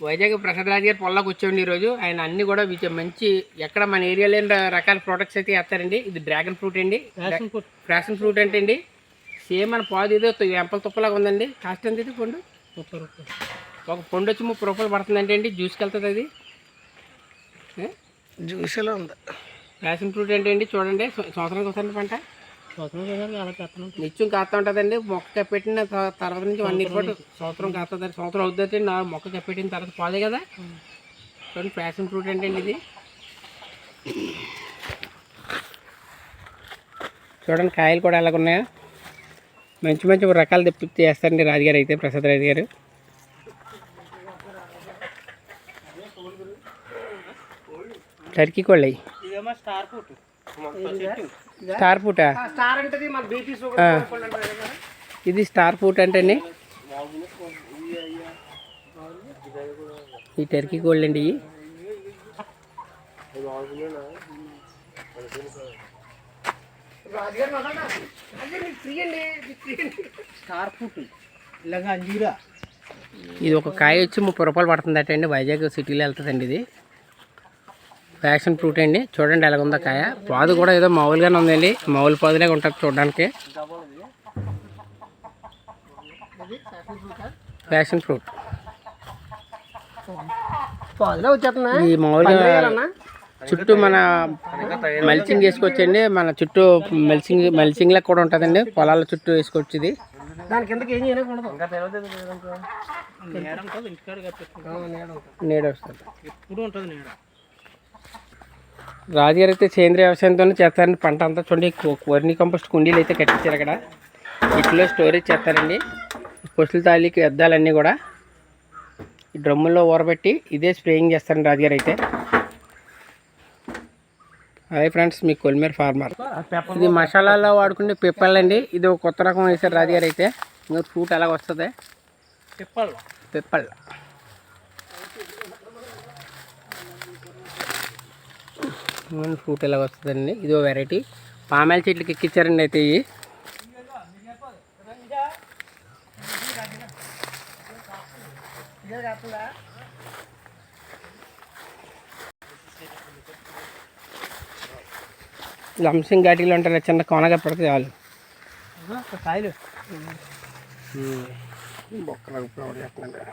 వైజాగ్ ప్రసాద్ రాజు గారు పొల్లోకి వచ్చామండి ఈరోజు. ఆయన అన్ని కూడా మంచి ఎక్కడ మన ఏరియాలో రకాల ప్రొడక్ట్స్ అయితే వేస్తారండి. ఇది డ్రాగన్ ఫ్రూట్ అండి, ఫ్యాషన్ ఫ్రూట్ అంటే అండి సేమ్ మన పాదు ఏదో ఎంపల తుప్పలాగా ఉందండి. కాస్ట్ ఎంత ఇది పండు? 30 రూపాయలు. ఒక పండు వచ్చి 30 రూపాయలు పడుతుందంటే అండి. జ్యూస్కి వెళ్తుంది అది, జ్యూస్లో ఉంది. ఫ్యాషన్ ఫ్రూట్ అంటే అండి చూడండి, సంవత్సరానికి వస్తుంది పంట, నిత్యం కాస్తా ఉంటుందండి. మొక్క కప్పెట్టిన తర్వాత నుంచి 1 ఇయర్ పాటు సంవత్సరం కాస్తుందండి. సంవత్సరం అవుతుంది నా మొక్క కప్పెట్టిన తర్వాత పాదే కదా. చూడండి ఫ్యాషన్ ఫ్రూట్ అంటే అండి ఇది. చూడండి కాయలు కూడా ఎలాగున్నాయో, మంచి మంచి రకాలు తెప్పి చేస్తారండి రాజుగారు అయితే, ప్రసాద్ రాజు గారు. టర్కీ కోళ్ళవి స్టార్ ఫ్రూటా? ఇది స్టార్ ఫ్రూట్ అంటే అండి. ఈ టర్కీ కోళ్ళు అండి. ఇది ఒక కాయ వచ్చి 30 రూపాయలు పడుతుందట అండి. వైజాగ్ సిటీలో వెళ్తుందండి ఇది. ఫ్యాషన్ ఫ్రూట్ అండి. చూడండి ఎలాగ ఉందా కాయ. పాదు కూడా ఏదో మామూలుగానే ఉందండి, మామూలు పాదులాగా ఉంటుంది చూడడానికి. ఫ్యాషన్ ఫ్రూట్ ఈ మామూలుగా చుట్టూ మన మల్చింగ్ వేసుకోవచ్చండి. మన చుట్టూ మల్చింగ్ లాగా కూడా ఉంటుందండి, పొలాల చుట్టూ వేసుకోవచ్చు. ఇది నీడ వస్తుంది ఎప్పుడు ఉంటుంది. రాజుగారు అయితే సేంద్రీయ వ్యవసాయంతోనే చేస్తారండి పంట అంతా. చూడండి వర్మీ కంపోస్ట్ కుండీలు అయితే కట్టించారు అక్కడ, ఇట్లో స్టోరేజ్ చేస్తారండి. పశువుల తాళీకి వ్యర్థాలన్నీ కూడా ఈ డ్రమ్ముల్లో ఊరబెట్టి ఇదే స్ప్రేయింగ్ చేస్తారండి రాజుగారు అయితే. అదే ఫ్రెండ్స్ మీ కొల్మేర్ ఫార్మర్. ఇది మసాలాలో వాడుకునే పిప్పళ్ళండి. ఇది ఒక కొత్త రకం వేసారు రాజుగారు అయితే. ఇంకా ఫ్రూట్ అలాగ వస్తుంది పిప్పళ్ళ. ఫ్రూట్ ఎలాగ వస్తుందండి. ఇదో వెరైటీ పామాయిల్ చెట్లకి ఎక్కించారండి అయితే. ఇవి లంసింగ్ ఘాటీలో ఉంటారు, చిన్న కోనగా పెడితే చాలు కాయలు బొక్కలకు ప్రౌడ్ చేస్తున్నాడు.